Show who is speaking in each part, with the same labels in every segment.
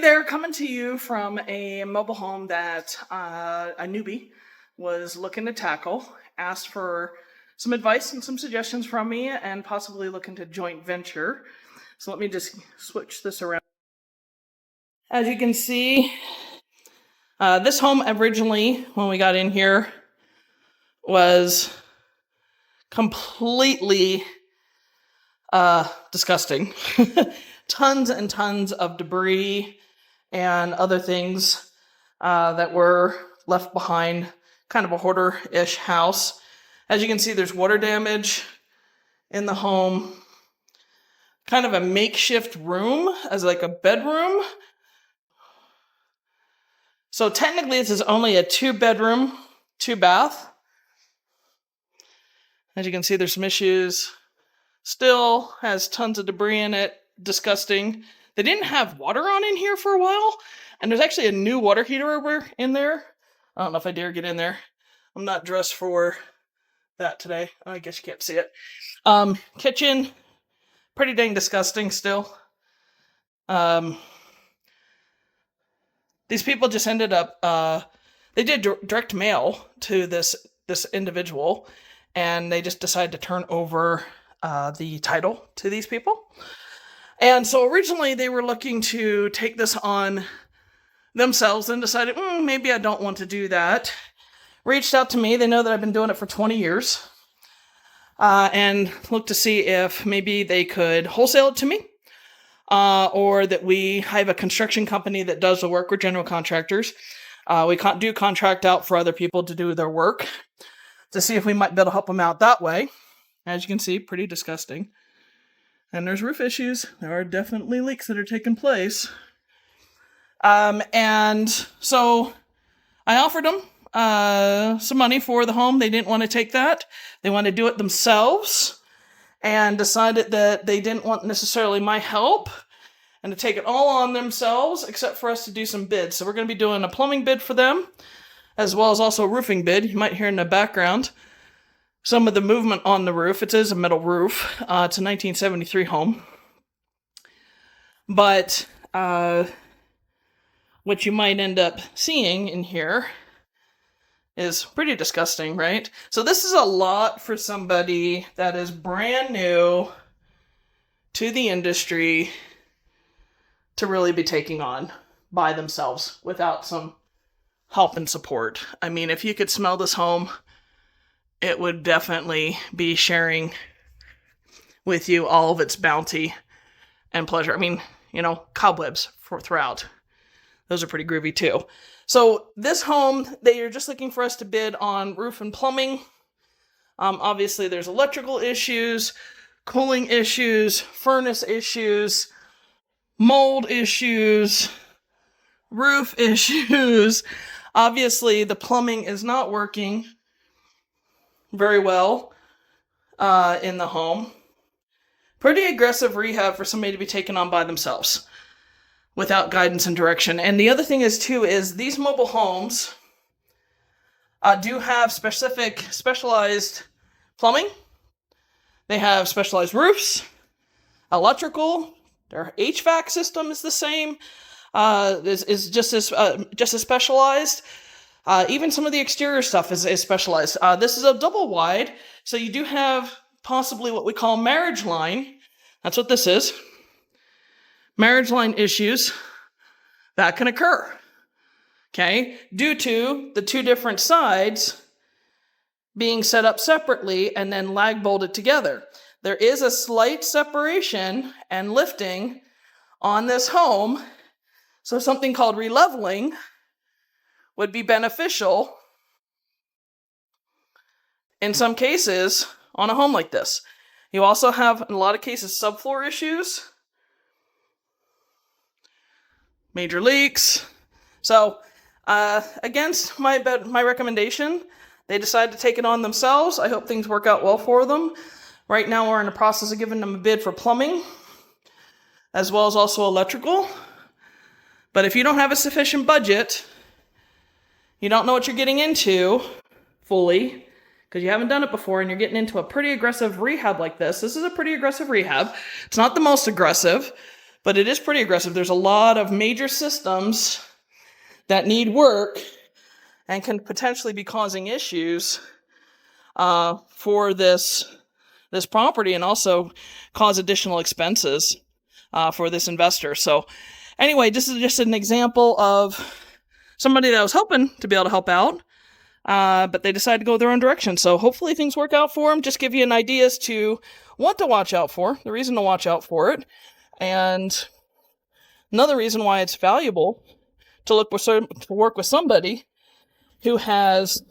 Speaker 1: there, coming to you from a mobile home that a newbie was looking to tackle, asked for some advice and some suggestions from me, and possibly looking to joint venture. So let me just switch this around. As you can see, this home originally, when we got in here, was completely disgusting. Tons and tons of debris and other things that were left behind, kind of a hoarder-ish house. As you can see, there's water damage in the home. Kind of a makeshift room as like a bedroom. So technically this is only a 2-bedroom, 2-bath. As you can see, there's some issues. Still has tons of debris in it. Disgusting. They didn't have water on in here for a while, and there's actually a new water heater over in there. I don't know if I dare get in there. I'm not dressed for that today. I guess you can't see it. Kitchen, pretty dang disgusting still. These people just ended up, they did direct mail to this individual, and they just decided to turn over the title to these people. And so originally they were looking to take this on themselves and decided, maybe I don't want to do that. Reached out to me. They know that I've been doing it for 20 years. And looked to see if maybe they could wholesale it to me. Or that I have a construction company that does the work. We're general contractors. We do contract out for other people to do their work. To see if we might be able to help them out that way. As you can see, pretty disgusting. And there's roof issues. There are definitely leaks that are taking place. And so I offered them some money for the home. They didn't want to take that. They wanted to do it themselves and decided that they didn't want necessarily my help and to take it all on themselves except for us to do some bids. So we're going to be doing a plumbing bid for them as well as also a roofing bid. You might hear in the background some of the movement on the roof. It is a metal roof. It's a 1973 home. But what you might end up seeing in here is pretty disgusting, right? So this is a lot for somebody that is brand new to the industry to really be taking on by themselves without some help and support. I mean, if you could smell this home, it would definitely be sharing with you all of its bounty and pleasure. I mean, cobwebs throughout. Those are pretty groovy too. So this home, they are just looking for us to bid on roof and plumbing. Obviously, there's electrical issues, cooling issues, furnace issues, mold issues, roof issues. Obviously, the plumbing is not working very well in the home. Pretty aggressive rehab for somebody to be taken on by themselves without guidance and direction. And the other thing is these mobile homes do have specialized plumbing. They have specialized roofs, electrical. Their HVAC system is the same. Is just as specialized. Even some of the exterior stuff is specialized. This is a double wide, so you do have possibly what we call marriage line. That's what this is. Marriage line issues that can occur, okay, due to the two different sides being set up separately and then lag bolted together. There is a slight separation and lifting on this home, so something called releveling would be beneficial in some cases on a home like this. You also have, in a lot of cases, subfloor issues, major leaks. So, against my recommendation, they decided to take it on themselves. I hope things work out well for them. Right now, we're in the process of giving them a bid for plumbing, as well as also electrical. But if you don't have a sufficient budget, you don't know what you're getting into fully, because you haven't done it before, and you're getting into a pretty aggressive rehab like this. This is a pretty aggressive rehab. It's not the most aggressive, but it is pretty aggressive. There's a lot of major systems that need work and can potentially be causing issues for this property, and also cause additional expenses for this investor. So anyway, this is just an example of somebody that was hoping to be able to help out, but they decided to go their own direction. So hopefully things work out for them. Just give you an idea as to what to watch out for, the reason to watch out for it, and another reason why it's valuable to work with somebody who has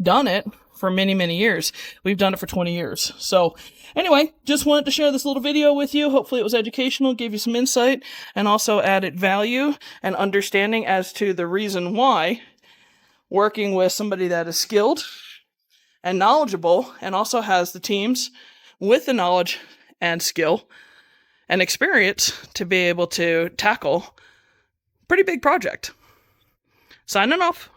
Speaker 1: done it for many, many years. We've done it for 20 years. So anyway, just wanted to share this little video with you. Hopefully it was educational, gave you some insight, and also added value and understanding as to the reason why working with somebody that is skilled and knowledgeable, and also has the teams with the knowledge and skill and experience to be able to tackle a pretty big project. Signing off.